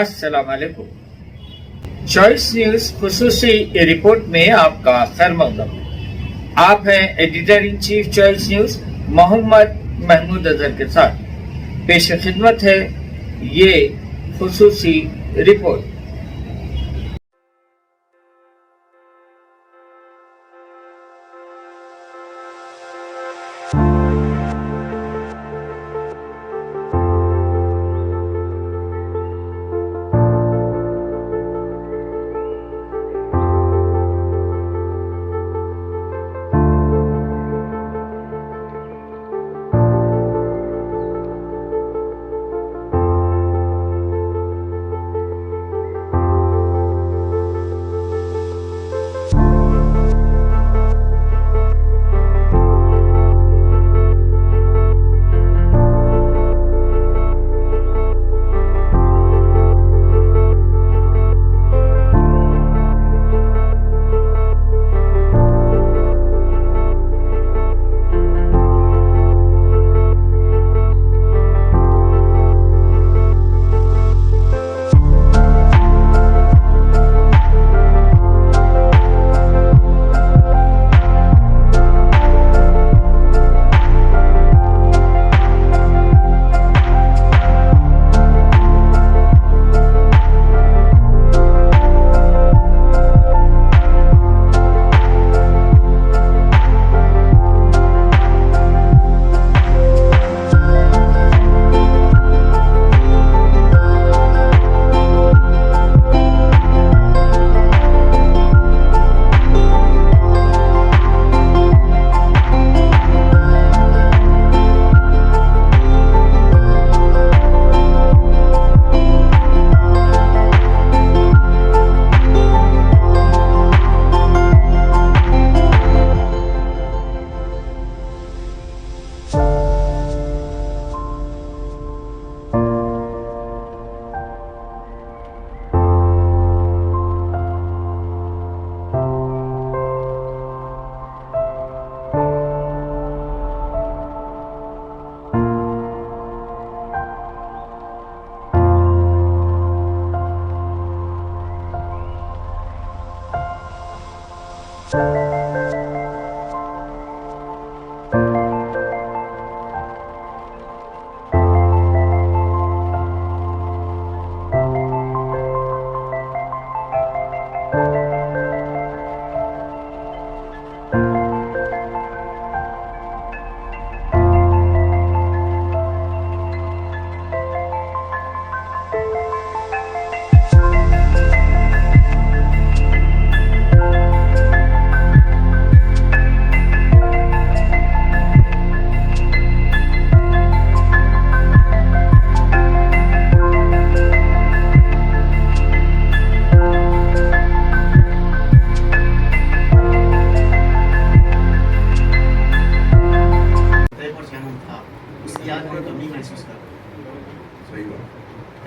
अस्सलाम वालेकुम। Choice news खुसूसी report में आपका खैर मकदम। आप हैं editor in chief choice news Mohammed Mahmood Azhar के साथ। पेश खिदमत है ये खुसूसी रिपोर्ट।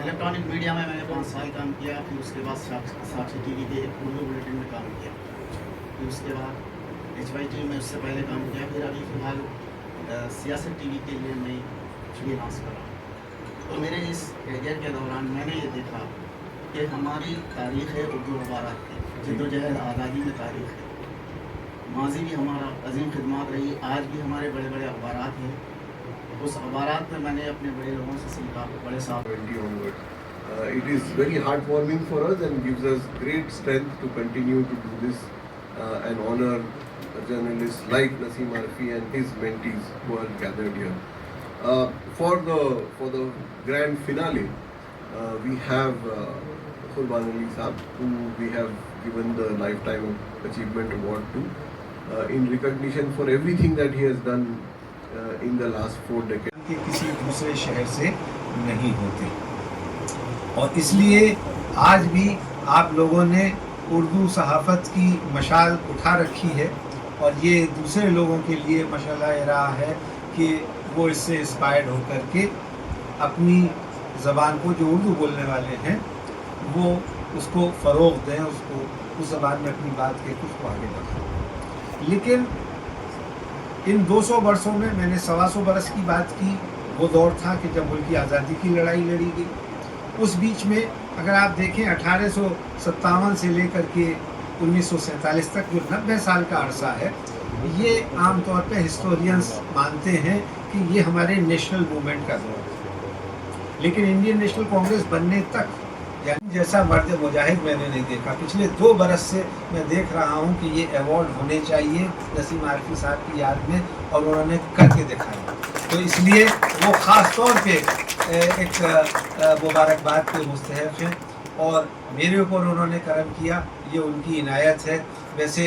इलेक्ट्रॉनिक मीडिया में मैंने 5 साल काम किया, फिर उसके बाद साक्षी टीवी के उर्दू बुलेटिन में काम किया, फिर उसके बाद HYT में उससे पहले काम किया, फिर अभी फ़िलहाल सियासत टीवी के लिए मैं फ्रीलांस कर रहा हूँ। तो मेरे इस कैरियर के दौरान मैंने ये देखा कि हमारी तारीख़ है उर्दू अखबारात की, जद्दोजहद आज़ादी में तारीख़ है, माजी भी हमारा अजीम खिदमत रही, आज भी हमारे बड़े बड़े अखबारात हैं। उस अखबारात में मैंने अपने बड़े लोगों से सीखा, बड़े साहब। It is very heartwarming for us and gives us great strength to continue to do this and honor journalists like Naseem Arfi and his mentees who are gathered here. For the grand finale, we have Qurban Ali Saab, who we have given the Lifetime Achievement Award to in recognition for everything that he has done in the last 4 decades. कि किसी दूसरे शहर से नहीं होते, और इसलिए आज भी आप लोगों ने उर्दू सहाफ़त की मशाल उठा रखी है, और ये दूसरे लोगों के लिए मशाला रहा है कि वो इससे इंस्पायर्ड होकर के अपनी ज़बान को, जो उर्दू बोलने वाले हैं, वो उसको फ़रोग़ दें, उसको उस ज़बान में अपनी बात के उसको आगे बढ़ाएं। लेकिन इन 200 वर्षों में मैंने 125 बरस की बात की। वो दौर था कि जब मुल्क की आज़ादी की लड़ाई लड़ी गई। उस बीच में अगर आप देखें 1857 से लेकर के 1947 तक जो 90 साल का अरसा है, ये आम तौर पे हिस्टोरियंस मानते हैं कि ये हमारे नेशनल मूवमेंट का दौर है। लेकिन इंडियन नेशनल कांग्रेस बनने तक यानी जैसा मर्द मुजाहिद मैंने नहीं देखा। पिछले 2 बरस से मैं देख रहा हूँ कि ये अवार्ड होने चाहिए नसीम आरफी साहब की याद में, और उन्होंने करके दिखाया। तो इसलिए वो ख़ास तौर पे एक मुबारकबाद के मुस्तहक़ हैं, और मेरे ऊपर उन्होंने करम किया, ये उनकी इनायत है। वैसे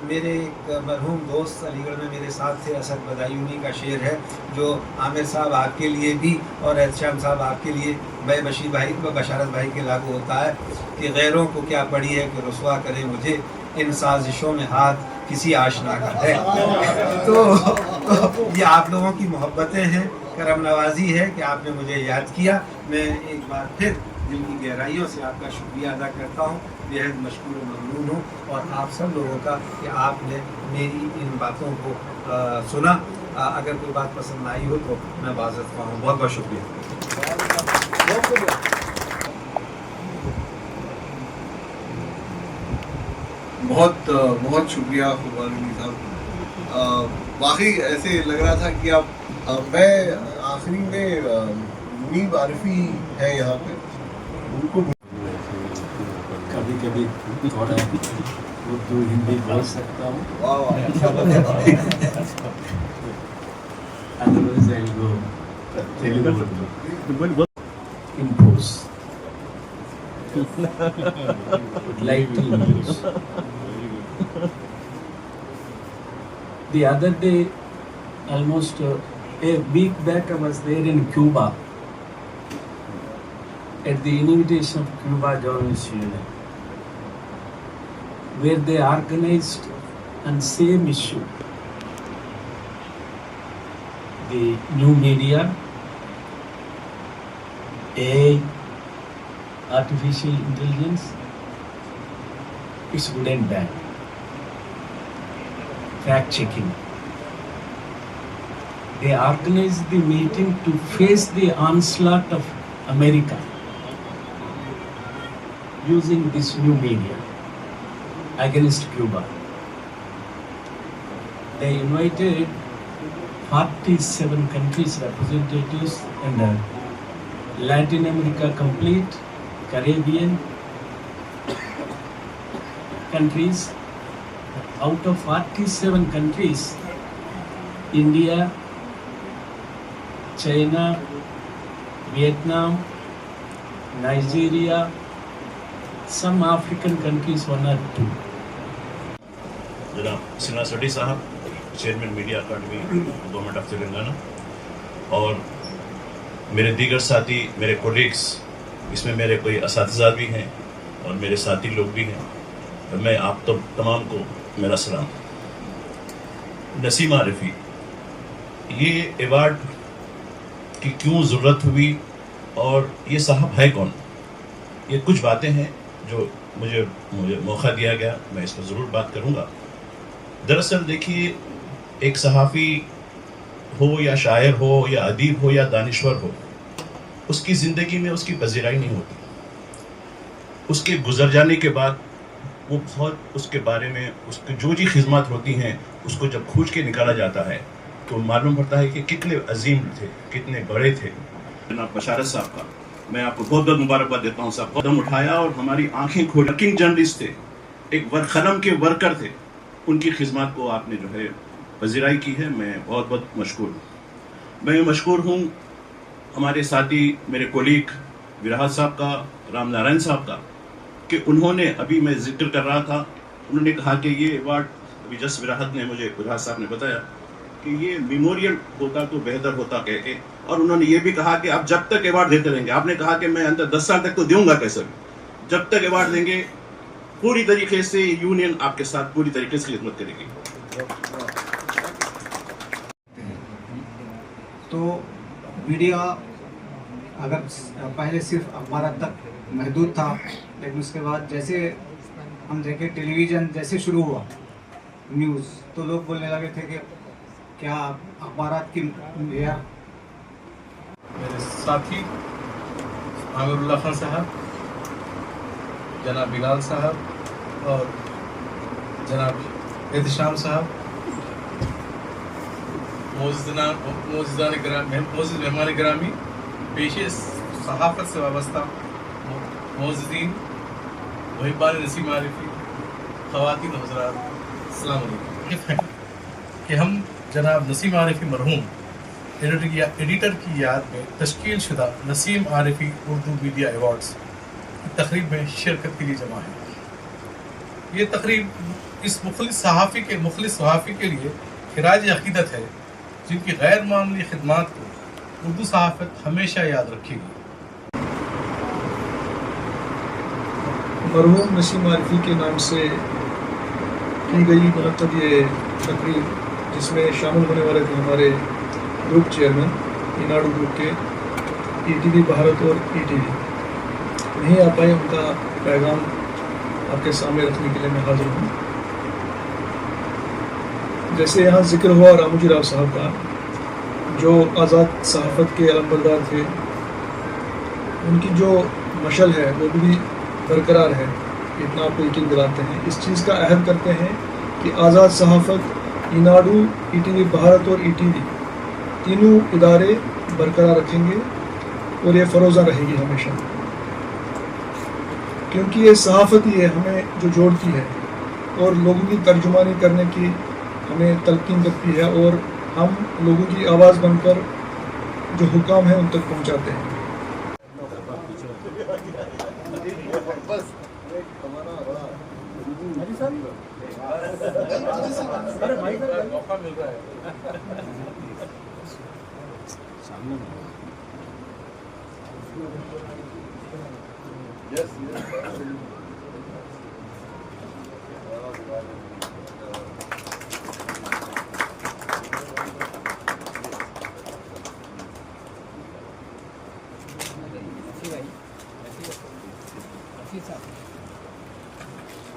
मेरे एक मरहूम दोस्त अलीगढ़ में मेरे साथ थे, असद बदायूनी का शेर है जो आमिर साहब आपके लिए भी और एहतशाम साहब आपके लिए मैं बशीर भाई व बशारत भाई के लागू होता है कि गैरों को क्या पड़ी है कि रुसवा करे मुझे, इन साजिशों में हाथ किसी आशना का है। तो ये आप लोगों की मोहब्बतें हैं, करम नवाजी है कि आपने मुझे याद किया। मैं एक बार फिर दिल की गहराइयों से आपका शुक्रिया अदा करता हूँ, बेहद मशकूर व ममनून हूँ, और आप सब लोगों का कि आपने मेरी इन बातों को सुना। अगर कोई बात पसंद आई हो तो मैं बाज़त हूँ। बहुत बहुत शुक्रिया। बहुत शुक्रिया खुबानी साहब। वाकई ऐसे लग रहा था कि आप मैं आखिरी में मुनीब आरफी है यहाँ पे, उनको कभी कभी थोड़ा उर्दू हिंदी बोल सकता हूँ। वाह अच्छा बताया। Otherwise I'll go Telugu Urdu. Impose. Like to impose. The other day, almost a week back, I was there in Cuba at the invitation of Cuba Journalists Union, where they organized on same issue, the new media, AI, artificial intelligence, it's good and bad. Fact checking. They organized the meeting to face the onslaught of America using this new media against Cuba. They invited 47 countries representatives and Latin America complete, Caribbean countries. Out of 47 countries, India, China, Vietnam, Nigeria, some African countries, 1 or 2. जनाब सिन्हा सडी साहब, chairman media academy government of Telangana, और मेरे दीगर साथी, मेरे colleagues, इसमें मेरे कोई असातिज़ा भी हैं और मेरे साथी लोग भी हैं, तो मैं आप तो तमाम को मेरा सलाम। नसीम आरफी, ये अवार्ड की क्यों ज़रूरत हुई और ये साहब है कौन, ये कुछ बातें हैं जो मुझे मौका दिया गया, मैं इस पर ज़रूर बात करूँगा। दरअसल देखिए, एक सहाफ़ी हो या शायर हो या अदीब हो या दानिश्वर हो, उसकी ज़िंदगी में उसकी पजीराई नहीं होती। उसके गुजर जाने के बाद वो बहुत उसके बारे में उसकी जो जी खिदमत होती हैं उसको जब खोज के निकाला जाता है तो मालूम पड़ता है कि कितने अजीम थे, कितने बड़े थे। जनाब बशारत साहब का मैं आपको बहुत बहुत मुबारकबाद देता हूँ। साहब कदम उठाया और हमारी आंखें खोली। वर्किंग जर्नलिस्ट थे, एक कलम के वर्कर थे, उनकी खिदमत को आपने जो है पजीराई की है, मैं बहुत बहुत मशकूर हूँ। मैं मशकूर हूँ हमारे साथी मेरे कोलीग विराहत साहब का, राम नारायण साहब का, कि उन्होंने अभी मैं जिक्र कर रहा था, उन्होंने कहा कि ये अवार्ड अभी जस्ट विराहत ने मुझे विराहत साहब ने बताया कि ये मेमोरियल होता तो बेहतर होता कह के, और उन्होंने ये भी कहा कि आप जब तक अवार्ड देते रहेंगे, आपने कहा कि मैं अंदर 10 साल तक तो दूंगा कैसे भी, जब तक अवार्ड देंगे पूरी तरीके से यूनियन आपके साथ पूरी तरीके से खिदमत करेगी। तो मीडिया अगर पहले सिर्फ अखबार तक महदूद था, लेकिन उसके बाद जैसे हम देखें टेलीविज़न जैसे शुरू हुआ न्यूज़, तो लोग बोलने लगे थे कि क्या अखबारात की मेयर। मेरे साथी आमिरुल्लाह खान साहब, जनाब बिलाल साहब और जनाब एहतशाम साहब, मोअज़्ज़िज़ मेहमान गिरामी, पेशे सहाफ़त से वाबस्ता मोअज़्ज़िज़ीन, मुहिब्बान नसीम आरिफी, ख़वातीन हज़रात, अस्सलाम वालेकुम। कि हम जनाब नसीम आरिफी मरहूम एडिटर की याद में तश्कील शुदा नसीम आरिफी उर्दू मीडिया एवार्ड्स की तकरीब में शिरकत के लिए जमा है। ये तकरीब इस मुखलिस सहाफ़ी के लिए खिराज अक़ीदत है, जिनकी गैर मामूली खिदमात को उर्दू सहाफ़त हमेशा याद रखेगी। मरहूम नसीम आरिफी के नाम से की गई मुनक़्क़द ये तकरीब, जिसमें शामिल होने वाले थे हमारे ग्रुप चेयरमैन ईनाडू ग्रुप के ईटीवी भारत और ईटीवी, नहीं आ पाए, उनका पैगाम आपके सामने रखने के लिए मैं हाजिर हूँ। जैसे यहाँ जिक्र हुआ रामूजी राव साहब का, जो आज़ाद सहाफ़त के अलमबरदार थे, उनकी जो मशल है वो भी बरकरार है, इतना आपको यकीन दिलाते हैं। इस चीज़ का अहद करते हैं कि आज़ाद सहाफ़त, ईनाडू, ईटीवी भारत और ईटीवी तीनों इदारे बरकरार रखेंगे और ये फ़रोज़ा रहेगी हमेशा, क्योंकि ये सहाफ़त ही है हमें जो जोड़ती है और लोगों की तर्जुमानी करने की हमें तलकीन करती है, और हम लोगों की आवाज़ बनकर जो हुक्म है उन तक पहुँचाते हैं।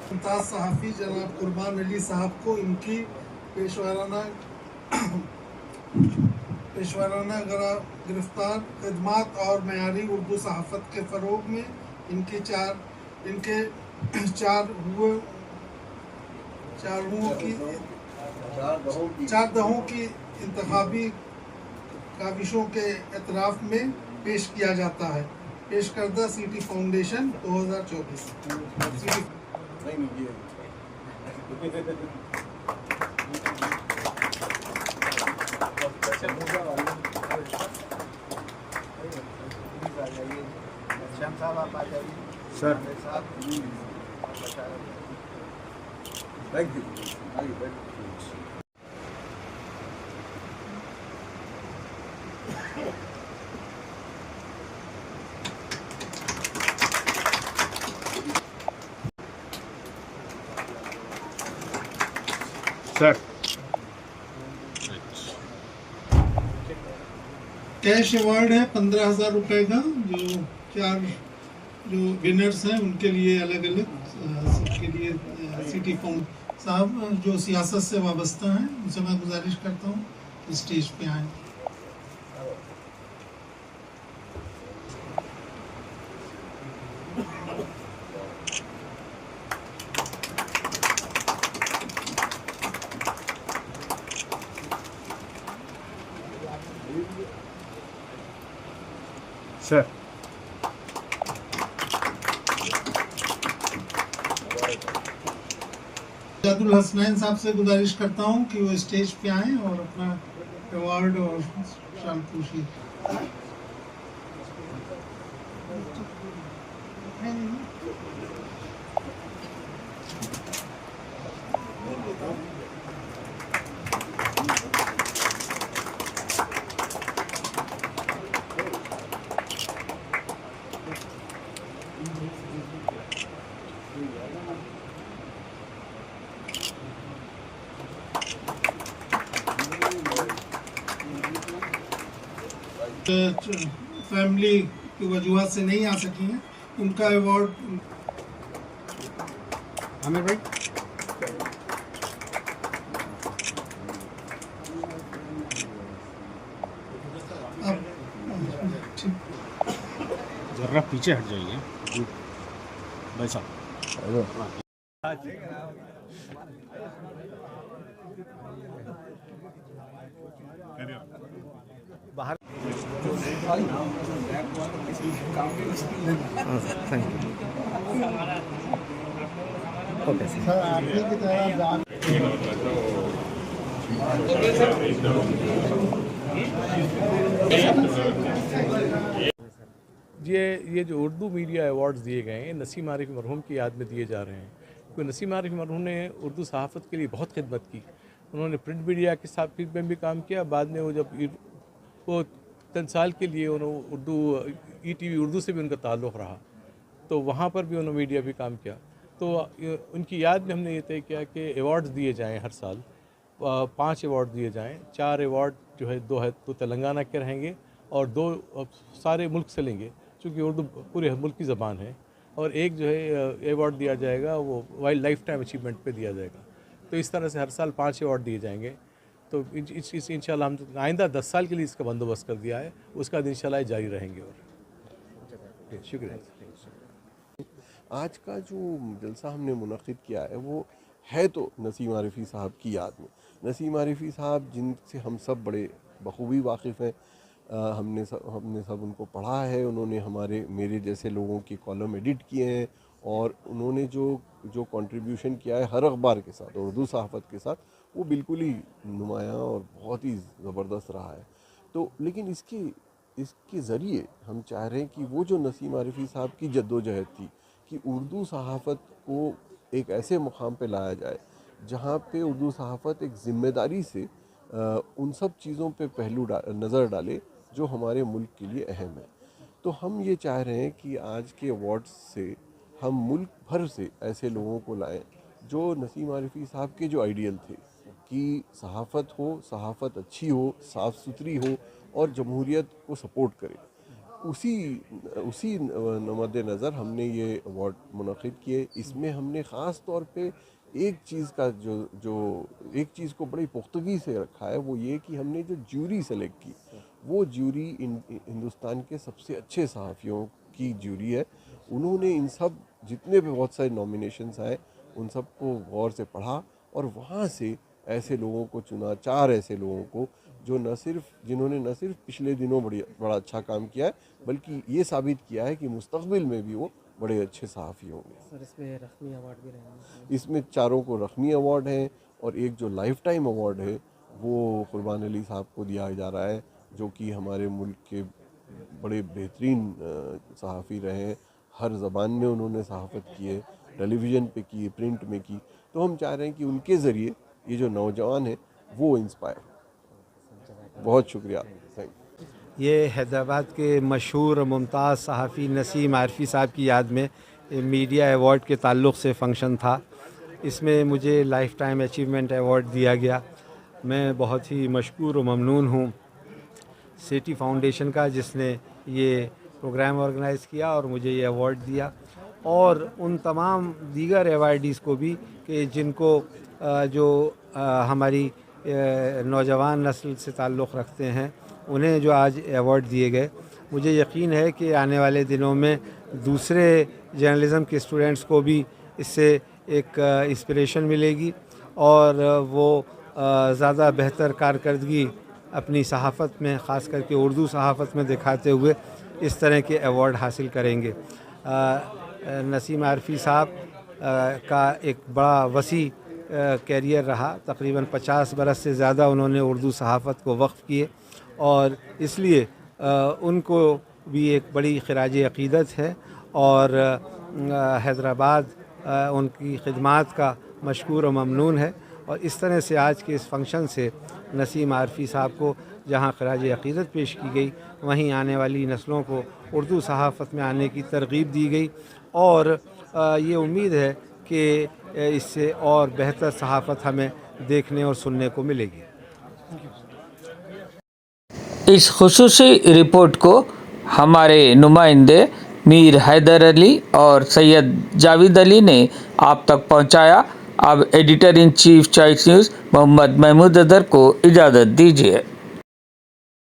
मुमताज़ सहाफ़ी जनाब कुर्बान अली साहब को इनकी पेशवाराना गिरफ्तार खदमात और मयारी उर्दू सहाफ़त के फ़रोग़ में इनके चार दहों की इंतखाबी काविशों के एतराफ़ में पेश किया जाता है। पेश करदा city foundation 2024। Sir thank you. Sir cash award है 15,000 रुपए का, जो चार जो विनर्स हैं उनके लिए अलग अलग सबके लिए सिटी फाउंड साहब जो सियासत से वाबस्ता हैं उनसे मैं गुजारिश करता हूँ स्टेज पे आए। सर जादुल हसनैन साहब से गुजारिश करता हूँ कि वो स्टेज पे आएँ और अपना अवार्ड और शाल पोशी। फैमिली की वजूहत से नहीं आ सकी हैं, उनका अवार्ड आमिर भाई जरा पीछे हट जाइए। یہ جو اردو میڈیا ایوارڈز دیے گئے ہیں نسیم عارفی مرحوم کی یاد میں دیے جا رہے ہیں، کیونکہ نسیم عارفی مرحوم نے اردو صحافت کے لیے بہت خدمت کی. انہوں نے پرنٹ میڈیا کے ساتھ میں بھی کام کیا. بعد میں وہ جب وہ 3 سال کے لیے انہوں اردو ETV اردو سے بھی ان کا تعلق رہا، تو وہاں پر بھی انہوں میڈیا بھی کام کیا. تو ان کی یاد میں ہم نے یہ طے کیا کہ ایوارڈز دیے جائیں ہر سال. 5 ایوارڈ دیے جائیں. 4 ایوارڈ جو ہے 2 تلنگانہ کے رہیں گے اور 2 سارے ملک سے لیں گے، چونکہ اردو پورے ملک کی زبان ہے. اور ایک جو ہے ایوارڈ دیا جائے گا وہ وائلڈ لائف ٹائم اچیومنٹ پہ دیا جائے گا. تو اس طرح سے ہر سال 5 ایوارڈ دیے جائیں گے. تو انشاءاللہ ہم آئندہ 10 سال کے لیے اس کا بندوبست کر دیا ہے. اس کا انشاءاللہ جاری رہیں گے. اور شکریہ. آج کا جو جلسہ ہم نے منعقد کیا ہے وہ ہے تو نسیم عارفی صاحب کی یاد میں. نسیم عارفی صاحب جن سے ہم سب بڑے بخوبی واقف ہیں. ہم نے سب ان کو پڑھا ہے. انہوں نے میرے جیسے لوگوں کے کالم ایڈٹ کیے ہیں اور انہوں نے جو کنٹریبیوشن کیا ہے ہر اخبار کے ساتھ اور اردو صحافت کے ساتھ وہ بالکل ہی نمایاں اور بہت ہی زبردست رہا ہے. تو لیکن اس کے ذریعے ہم چاہ رہے ہیں کہ وہ جو نسیم عارفی صاحب کی جدوجہد تھی کہ اردو صحافت کو ایک ایسے مقام پہ لایا جائے جہاں پہ اردو صحافت ایک ذمہ داری سے ان سب چیزوں پہ نظر ڈالے جو ہمارے ملک کے لیے اہم ہے. تو ہم یہ چاہ رہے ہیں کہ آج کے ایوارڈز سے ہم ملک بھر سے ایسے لوگوں کو لائیں جو نسیم عارفی صاحب کے جو آئیڈیل تھے کہ صحافت ہو، صحافت اچھی ہو، صاف ستھری ہو اور جمہوریت کو سپورٹ کرے. اسی مد نظر ہم نے یہ ایوارڈ منعقد کیے. اس میں ہم نے خاص طور پہ ایک چیز کو بڑی پختگی سے رکھا ہے، وہ یہ کہ ہم نے جو جیوری سلیکٹ کی وہ جیوری ہندوستان کے سب سے اچھے صحافیوں کی جیوری ہے. انہوں نے ان سب جتنے بھی بہت سارے نامینیشنز آئے ان سب کو غور سے پڑھا اور وہاں سے ایسے لوگوں کو چنا. 4 ایسے لوگوں کو جنہوں نے نہ صرف پچھلے دنوں بڑا اچھا کام کیا ہے بلکہ یہ ثابت کیا ہے کہ مستقبل میں بھی وہ بڑے اچھے صحافی ہوں گے. سر اس میں رقمی ایوارڈ بھی رہے ہیں؟ اس میں 4 کو رقمی ایوارڈ ہیں اور ایک جو لائف ٹائم ایوارڈ ہے وہ قربان علی صاحب کو دیا جا رہا ہے جو کہ ہمارے ملک کے بڑے بہترین صحافی رہے ہیں. ہر زبان میں انہوں نے صحافت کی ہے، ٹیلی ویژن پہ کی، پرنٹ میں کی. تو ہم چاہ رہے ہیں کہ ان کے ذریعے یہ جو نوجوان ہیں وہ انسپائر. بہت شکریہ. یہ حیدرآباد کے مشہور ممتاز صحافی نسیم عارفی صاحب کی یاد میں میڈیا ایوارڈ کے تعلق سے فنکشن تھا. اس میں مجھے لائف ٹائم اچیومنٹ ایوارڈ دیا گیا. میں بہت ہی مشکور و ممنون ہوں سیٹی فاؤنڈیشن کا جس نے یہ پروگرام آرگنائز کیا اور مجھے یہ ایوارڈ دیا، اور ان تمام دیگر ایوارڈیز کو بھی کہ جن کو جو ہماری نوجوان نسل سے تعلق رکھتے ہیں انہیں جو آج ایوارڈ دیے گئے. مجھے یقین ہے کہ آنے والے دنوں میں دوسرے جرنلزم کے اسٹوڈنٹس کو بھی اس سے ایک انسپریشن ملے گی اور وہ زیادہ بہتر کارکردگی اپنی صحافت میں خاص کر کے اردو صحافت میں دکھاتے ہوئے اس طرح کے ایوارڈ حاصل کریں گے. نسیم عارفی صاحب کا ایک بڑا وسیع کیریئر رہا. تقریباً 50 برس سے زیادہ انہوں نے اردو صحافت کو وقف کیے اور اس لیے ان کو بھی ایک بڑی خراج عقیدت ہے اور حیدرآباد ان کی خدمات کا مشکور و ممنون ہے. اور اس طرح سے آج کے اس فنکشن سے نسیم عارفی صاحب کو جہاں خراج عقیدت پیش کی گئی وہیں آنے والی نسلوں کو اردو صحافت میں آنے کی ترغیب دی گئی اور یہ امید ہے کہ اس سے اور بہتر صحافت ہمیں دیکھنے اور سننے کو ملے گی. اس خصوصی رپورٹ کو ہمارے نمائندے میر حیدر علی اور سید جاوید علی نے آپ تک پہنچایا. اب editor in chief Choice News Muhammad Mahmood Azhar کو اجازت دیجیے.